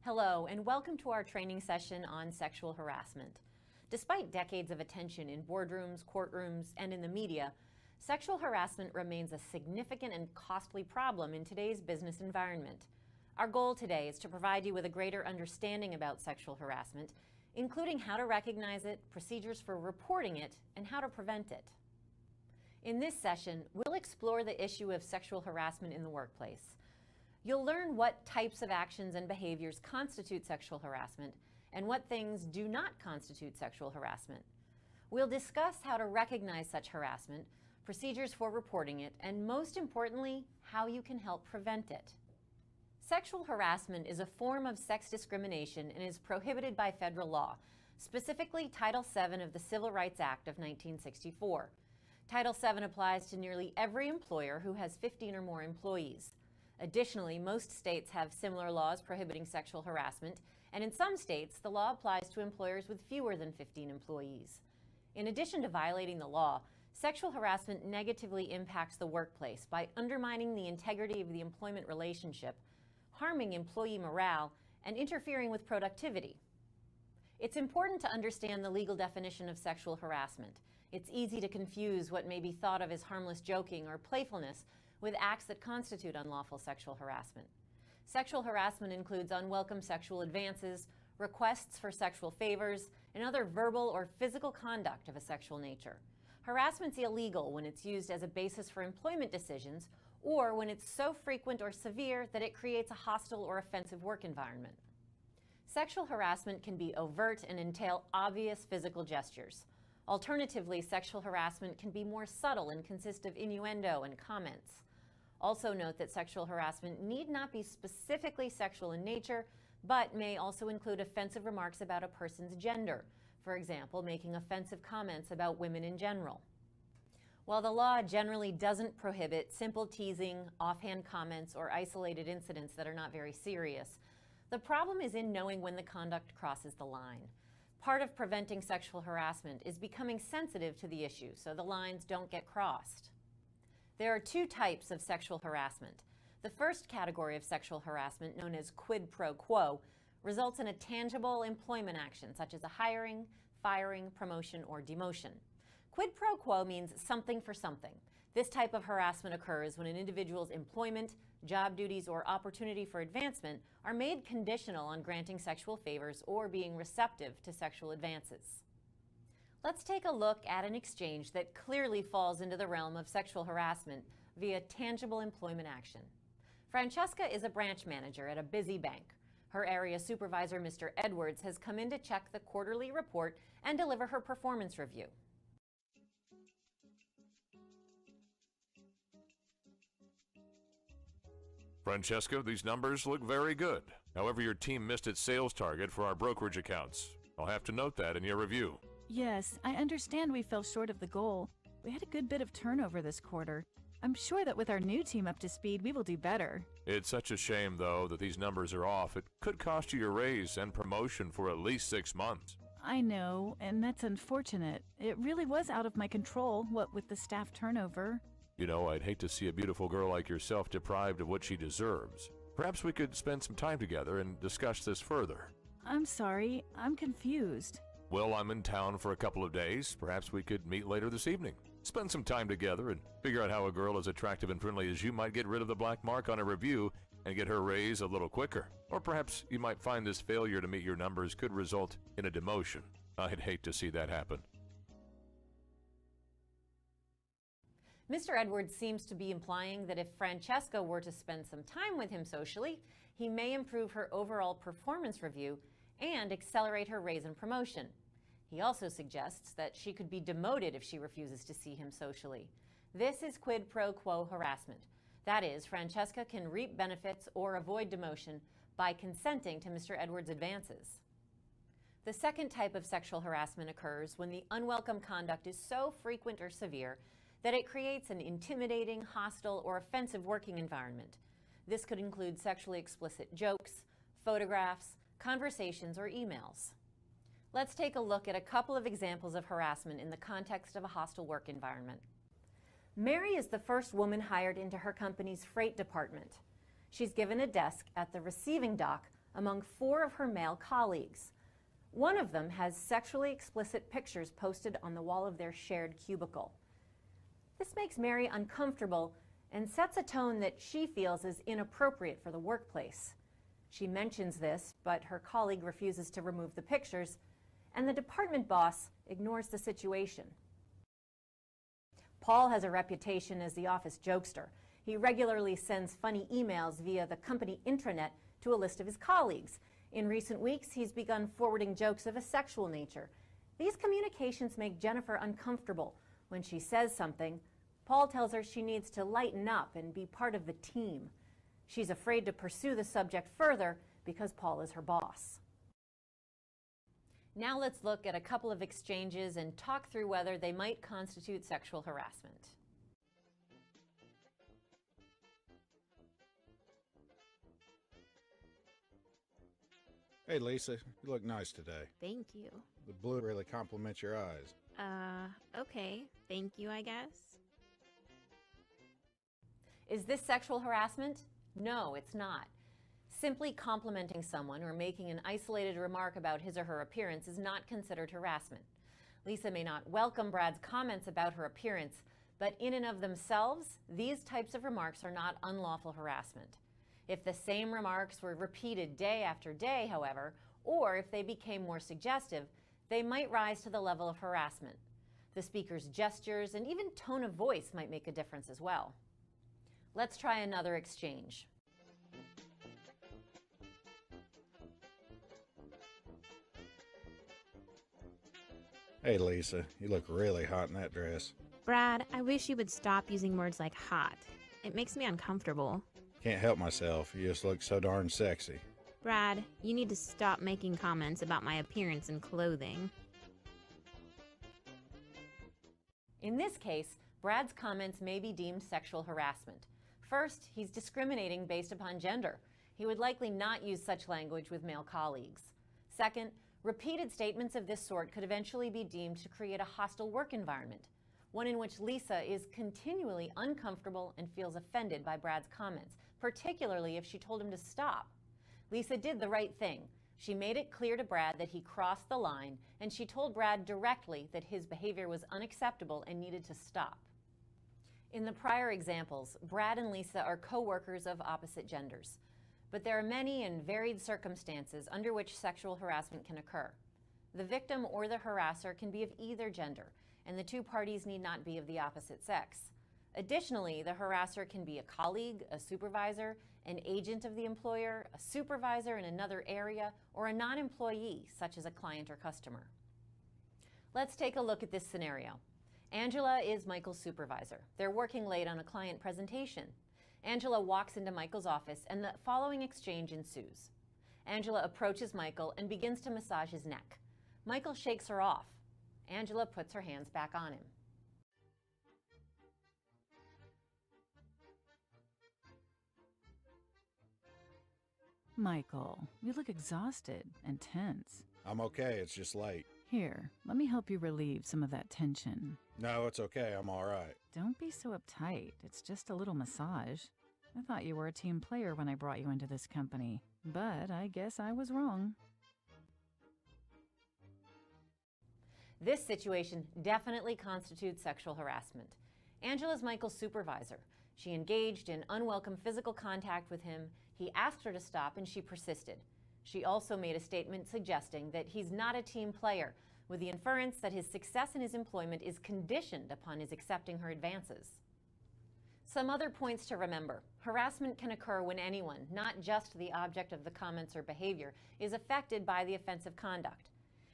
Hello, and welcome to our training session on sexual harassment. Despite decades of attention in boardrooms, courtrooms, and in the media, sexual harassment remains a significant and costly problem in today's business environment. Our goal today is to provide you with a greater understanding about sexual harassment, including how to recognize it, procedures for reporting it, and how to prevent it. In this session, we'll explore the issue of sexual harassment in the workplace. You'll learn what types of actions and behaviors constitute sexual harassment and what things do not constitute sexual harassment. We'll discuss how to recognize such harassment, procedures for reporting it, and most importantly, how you can help prevent it. Sexual harassment is a form of sex discrimination and is prohibited by federal law, specifically Title VII of the Civil Rights Act of 1964. Title VII applies to nearly every employer who has 15 or more employees. Additionally, most states have similar laws prohibiting sexual harassment, and in some states, the law applies to employers with fewer than 15 employees. In addition to violating the law, sexual harassment negatively impacts the workplace by undermining the integrity of the employment relationship, harming employee morale, and interfering with productivity. It's important to understand the legal definition of sexual harassment. It's easy to confuse what may be thought of as harmless joking or playfulness with acts that constitute unlawful sexual harassment. Sexual harassment includes unwelcome sexual advances, requests for sexual favors, and other verbal or physical conduct of a sexual nature. Harassment's illegal when it's used as a basis for employment decisions or when it's so frequent or severe that it creates a hostile or offensive work environment. Sexual harassment can be overt and entail obvious physical gestures. Alternatively, sexual harassment can be more subtle and consist of innuendo and comments. Also note that sexual harassment need not be specifically sexual in nature, but may also include offensive remarks about a person's gender, for example, making offensive comments about women in general. While the law generally doesn't prohibit simple teasing, offhand comments, or isolated incidents that are not very serious, the problem is in knowing when the conduct crosses the line. Part of preventing sexual harassment is becoming sensitive to the issue so the lines don't get crossed. There are two types of sexual harassment. The first category of sexual harassment, known as quid pro quo, results in a tangible employment action such as a hiring, firing, promotion, or demotion. Quid pro quo means something for something. This type of harassment occurs when an individual's employment, job duties, or opportunity for advancement are made conditional on granting sexual favors or being receptive to sexual advances. Let's take a look at an exchange that clearly falls into the realm of sexual harassment via tangible employment action. Francesca is a branch manager at a busy bank. Her area supervisor, Mr. Edwards, has come in to check the quarterly report and deliver her performance review. Francesca, these numbers look very good. However, your team missed its sales target for our brokerage accounts. I'll have to note that in your review. Yes, I understand we fell short of the goal. We had a good bit of turnover this quarter. I'm sure that with our new team up to speed, we will do better. It's such a shame, though, that these numbers are off. It could cost you your raise and promotion for at least 6 months. I know, and that's unfortunate. It really was out of my control, what with the staff turnover. You know, I'd hate to see a beautiful girl like yourself deprived of what she deserves. Perhaps we could spend some time together and discuss this further. I'm sorry, I'm confused. Well, I'm in town for a couple of days. Perhaps we could meet later this evening. Spend some time together and figure out how a girl as attractive and friendly as you might get rid of the black mark on a review and get her raise a little quicker. Or perhaps you might find this failure to meet your numbers could result in a demotion. I'd hate to see that happen. Mr. Edwards seems to be implying that if Francesca were to spend some time with him socially, he may improve her overall performance review and accelerate her raise and promotion. He also suggests that she could be demoted if she refuses to see him socially. This is quid pro quo harassment. That is, Francesca can reap benefits or avoid demotion by consenting to Mr. Edwards' advances. The second type of sexual harassment occurs when the unwelcome conduct is so frequent or severe that it creates an intimidating, hostile, or offensive working environment. This could include sexually explicit jokes, photographs, conversations, or emails. Let's take a look at a couple of examples of harassment in the context of a hostile work environment. Mary is the first woman hired into her company's freight department. She's given a desk at the receiving dock among 4 of her male colleagues. One of them has sexually explicit pictures posted on the wall of their shared cubicle. This makes Mary uncomfortable and sets a tone that she feels is inappropriate for the workplace. She mentions this, but her colleague refuses to remove the pictures, and the department boss ignores the situation. Paul has a reputation as the office jokester. He regularly sends funny emails via the company intranet to a list of his colleagues. In recent weeks, he's begun forwarding jokes of a sexual nature. These communications make Jennifer uncomfortable. When she says something, Paul tells her she needs to lighten up and be part of the team. She's afraid to pursue the subject further because Paul is her boss. Now let's look at a couple of exchanges and talk through whether they might constitute sexual harassment. Hey Lisa, you look nice today. Thank you. The blue really compliments your eyes. Okay. Thank you, I guess. Is this sexual harassment? No, it's not. Simply complimenting someone or making an isolated remark about his or her appearance is not considered harassment. Lisa may not welcome Brad's comments about her appearance, but in and of themselves, these types of remarks are not unlawful harassment. If the same remarks were repeated day after day, however, or if they became more suggestive, they might rise to the level of harassment. The speaker's gestures and even tone of voice might make a difference as well. Let's try another exchange. Hey Lisa, you look really hot in that dress. Brad, I wish you would stop using words like hot. It makes me uncomfortable. Can't help myself, you just look so darn sexy. Brad, you need to stop making comments about my appearance and clothing. In this case, Brad's comments may be deemed sexual harassment. First, he's discriminating based upon gender. He would likely not use such language with male colleagues. Second, repeated statements of this sort could eventually be deemed to create a hostile work environment, one in which Lisa is continually uncomfortable and feels offended by Brad's comments, particularly if she told him to stop. Lisa did the right thing. She made it clear to Brad that he crossed the line, and she told Brad directly that his behavior was unacceptable and needed to stop. In the prior examples, Brad and Lisa are co-workers of opposite genders. But there are many and varied circumstances under which sexual harassment can occur. The victim or the harasser can be of either gender, and the two parties need not be of the opposite sex. Additionally, the harasser can be a colleague, a supervisor, an agent of the employer, a supervisor in another area, or a non-employee, such as a client or customer. Let's take a look at this scenario. Angela is Michael's supervisor. They're working late on a client presentation. Angela walks into Michael's office and the following exchange ensues. Angela approaches Michael and begins to massage his neck. Michael shakes her off. Angela puts her hands back on him. Michael, you look exhausted and tense. I'm okay, it's just late. Here, let me help you relieve some of that tension. No, it's okay, I'm alright. Don't be so uptight. It's just a little massage. I thought you were a team player when I brought you into this company, but I guess I was wrong. This situation definitely constitutes sexual harassment. Angela's Michael's supervisor. She engaged in unwelcome physical contact with him. He asked her to stop and she persisted. She also made a statement suggesting that he's not a team player, with the inference that his success in his employment is conditioned upon his accepting her advances. Some other points to remember. Harassment can occur when anyone, not just the object of the comments or behavior, is affected by the offensive conduct.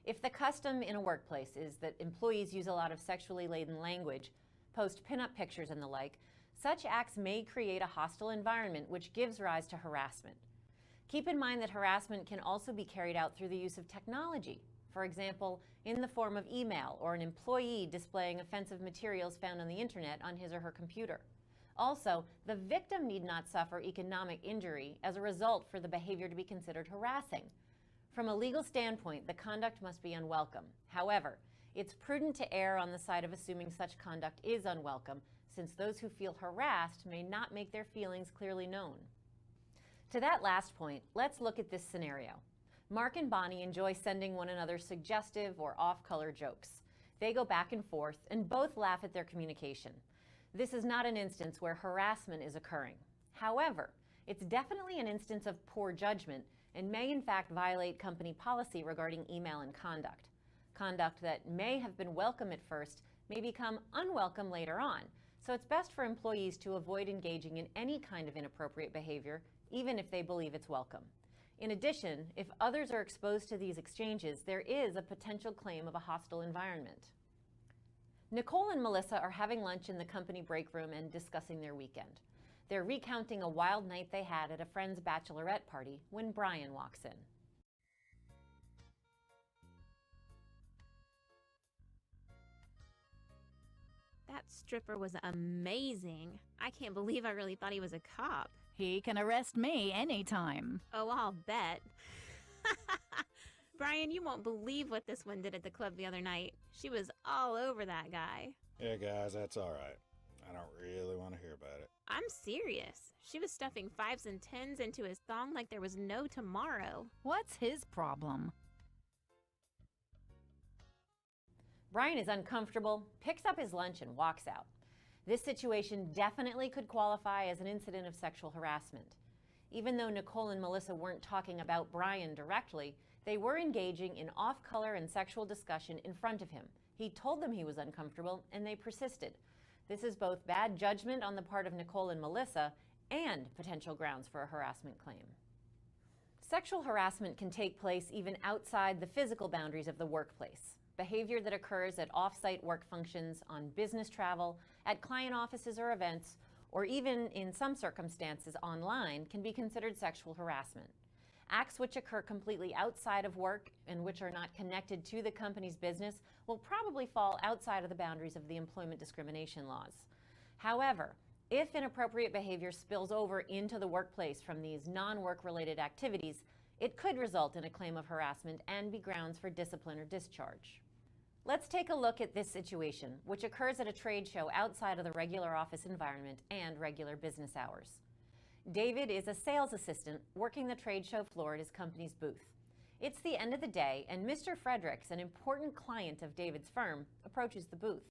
If the custom in a workplace is that employees use a lot of sexually laden language, post pinup pictures and the like, such acts may create a hostile environment which gives rise to harassment. Keep in mind that harassment can also be carried out through the use of technology. For example, in the form of email or an employee displaying offensive materials found on the internet on his or her computer. Also, the victim need not suffer economic injury as a result for the behavior to be considered harassing. From a legal standpoint, the conduct must be unwelcome. However, it's prudent to err on the side of assuming such conduct is unwelcome, since those who feel harassed may not make their feelings clearly known. To that last point, let's look at this scenario. Mark and Bonnie enjoy sending one another suggestive or off-color jokes. They go back and forth and both laugh at their communication. This is not an instance where harassment is occurring. However, it's definitely an instance of poor judgment and may in fact violate company policy regarding email and conduct. Conduct that may have been welcome at first may become unwelcome later on, so it's best for employees to avoid engaging in any kind of inappropriate behavior, even if they believe it's welcome. In addition, if others are exposed to these exchanges, there is a potential claim of a hostile environment. Nicole and Melissa are having lunch in the company break room and discussing their weekend. They're recounting a wild night they had at a friend's bachelorette party when Brian walks in. That stripper was amazing. I can't believe I really thought he was a cop. He can arrest me anytime. Oh, I'll bet. Brian, you won't believe what this one did at the club the other night. She was all over that guy. Yeah, guys, that's all right. I don't really want to hear about it. I'm serious. She was stuffing 5s and 10s into his thong like there was no tomorrow. What's his problem? Brian is uncomfortable, picks up his lunch, and walks out. This situation definitely could qualify as an incident of sexual harassment. Even though Nicole and Melissa weren't talking about Brian directly, they were engaging in off-color and sexual discussion in front of him. He told them he was uncomfortable, and they persisted. This is both bad judgment on the part of Nicole and Melissa and potential grounds for a harassment claim. Sexual harassment can take place even outside the physical boundaries of the workplace. Behavior that occurs at off-site work functions, on business travel, at client offices or events, or even in some circumstances online can be considered sexual harassment. Acts which occur completely outside of work and which are not connected to the company's business will probably fall outside of the boundaries of the employment discrimination laws. However, if inappropriate behavior spills over into the workplace from these non-work related activities, it could result in a claim of harassment and be grounds for discipline or discharge. Let's take a look at this situation, which occurs at a trade show outside of the regular office environment and regular business hours. David is a sales assistant working the trade show floor at his company's booth. It's the end of the day, and Mr. Fredericks, an important client of David's firm, approaches the booth.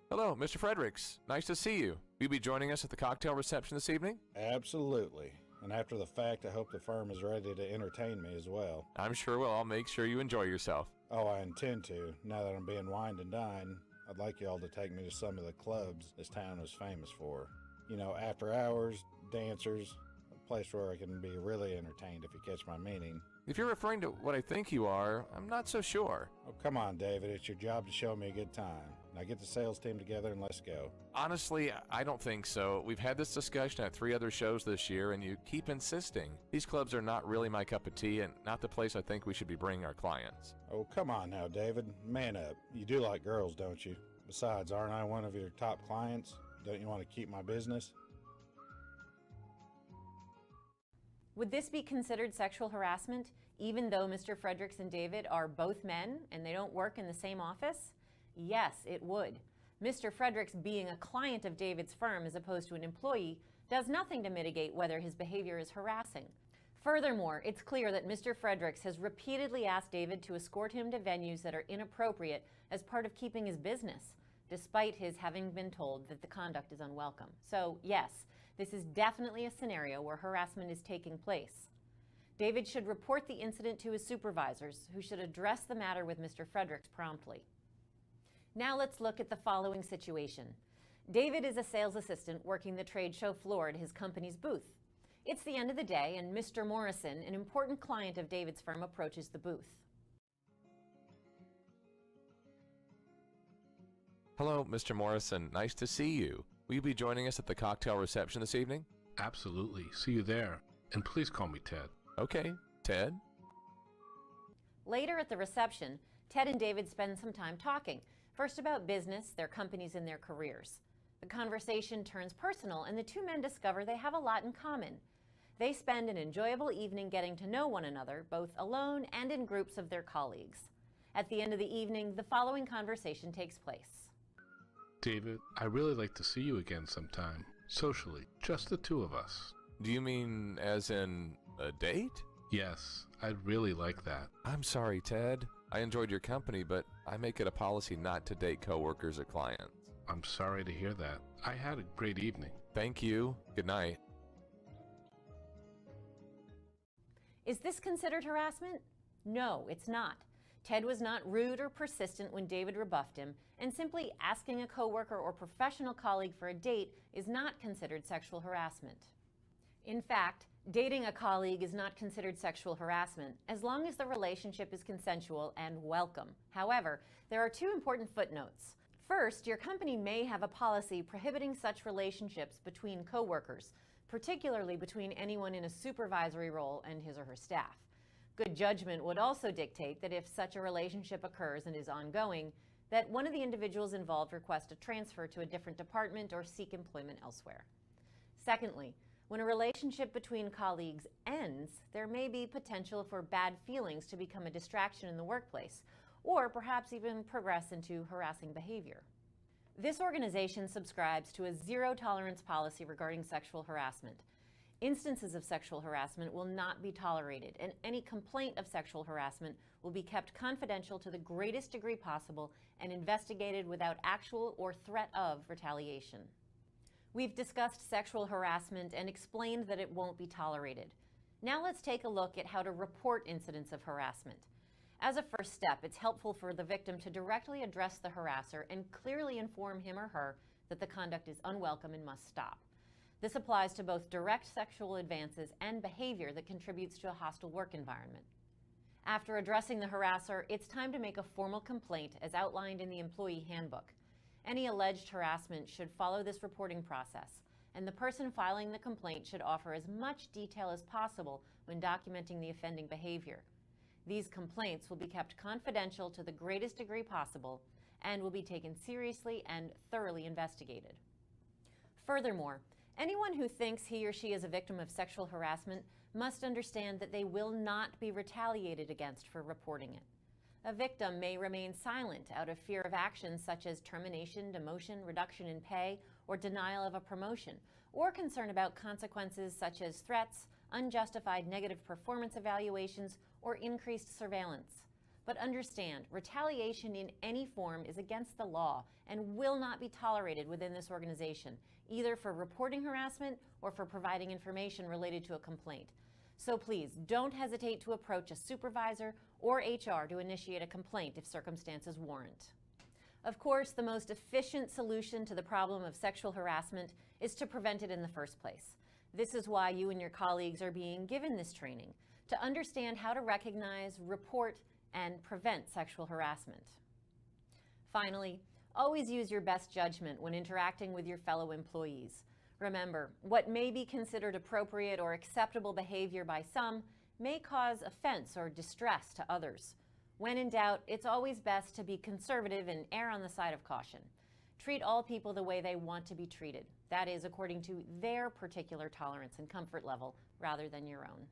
Hello, Mr. Fredericks. Nice to see you. Will you be joining us at the cocktail reception this evening? Absolutely. And after the fact, I hope the firm is ready to entertain me as well. I'm sure we'll all make sure you enjoy yourself. Oh, I intend to. Now that I'm being wined and dined, I'd like y'all to take me to some of the clubs this town is famous for. You know, after hours, dancers, a place where I can be really entertained, if you catch my meaning. If you're referring to what I think you are, I'm not so sure. Oh, come on, David. It's your job to show me a good time. Now get the sales team together and let's go. Honestly, I don't think so. We've had this discussion at 3 other shows this year, and you keep insisting. These clubs are not really my cup of tea and not the place I think we should be bringing our clients. Oh, come on now, David. Man up. You do like girls, don't you? Besides, aren't I one of your top clients? Don't you want to keep my business? Would this be considered sexual harassment, even though Mr. Fredericks and David are both men and they don't work in the same office? Yes, it would. Mr. Fredericks being a client of David's firm as opposed to an employee does nothing to mitigate whether his behavior is harassing. Furthermore, it's clear that Mr. Fredericks has repeatedly asked David to escort him to venues that are inappropriate as part of keeping his business, despite his having been told that the conduct is unwelcome. So, yes, this is definitely a scenario where harassment is taking place. David should report the incident to his supervisors, who should address the matter with Mr. Fredericks promptly. Now let's look at the following situation. David is a sales assistant working the trade show floor at his company's booth. It's the end of the day, and Mr. Morrison, an important client of David's firm, approaches the booth. Hello, Mr. Morrison. Nice to see you. Will you be joining us at the cocktail reception this evening? Absolutely. See you there. And please call me Ted. Okay. Ted? Later at the reception, Ted and David spend some time talking, first about business, their companies, and their careers. The conversation turns personal, and the two men discover they have a lot in common. They spend an enjoyable evening getting to know one another, both alone and in groups of their colleagues. At the end of the evening, the following conversation takes place. David, I'd really like to see you again sometime. Socially, just the two of us. Do you mean as in a date? Yes, I'd really like that. I'm sorry, Ted. I enjoyed your company, but I make it a policy not to date coworkers or clients. I'm sorry to hear that. I had a great evening. Thank you. Good night. Is this considered harassment? No, it's not. Ted was not rude or persistent when David rebuffed him, and simply asking a coworker or professional colleague for a date is not considered sexual harassment. In fact, dating a colleague is not considered sexual harassment as long as the relationship is consensual and welcome. However, there are two important footnotes. First, your company may have a policy prohibiting such relationships between coworkers, particularly between anyone in a supervisory role and his or her staff. Good judgment would also dictate that if such a relationship occurs and is ongoing, that one of the individuals involved request a transfer to a different department or seek employment elsewhere. Secondly, when a relationship between colleagues ends, there may be potential for bad feelings to become a distraction in the workplace, or perhaps even progress into harassing behavior. This organization subscribes to a zero-tolerance policy regarding sexual harassment. Instances of sexual harassment will not be tolerated, and any complaint of sexual harassment will be kept confidential to the greatest degree possible and investigated without actual or threat of retaliation. We've discussed sexual harassment and explained that it won't be tolerated. Now let's take a look at how to report incidents of harassment. As a first step, it's helpful for the victim to directly address the harasser and clearly inform him or her that the conduct is unwelcome and must stop. This applies to both direct sexual advances and behavior that contributes to a hostile work environment. After addressing the harasser, it's time to make a formal complaint as outlined in the employee handbook. Any alleged harassment should follow this reporting process, and the person filing the complaint should offer as much detail as possible when documenting the offending behavior. These complaints will be kept confidential to the greatest degree possible and will be taken seriously and thoroughly investigated. Furthermore, anyone who thinks he or she is a victim of sexual harassment must understand that they will not be retaliated against for reporting it. A victim may remain silent out of fear of actions such as termination, demotion, reduction in pay, or denial of a promotion, or concern about consequences such as threats, unjustified negative performance evaluations, or increased surveillance. But understand, retaliation in any form is against the law and will not be tolerated within this organization, either for reporting harassment or for providing information related to a complaint. So please, don't hesitate to approach a supervisor or HR to initiate a complaint if circumstances warrant. Of course, the most efficient solution to the problem of sexual harassment is to prevent it in the first place. This is why you and your colleagues are being given this training, to understand how to recognize, report, and prevent sexual harassment. Finally, always use your best judgment when interacting with your fellow employees. Remember, what may be considered appropriate or acceptable behavior by some may cause offense or distress to others. When in doubt, it's always best to be conservative and err on the side of caution. Treat all people the way they want to be treated. That is, according to their particular tolerance and comfort level, rather than your own.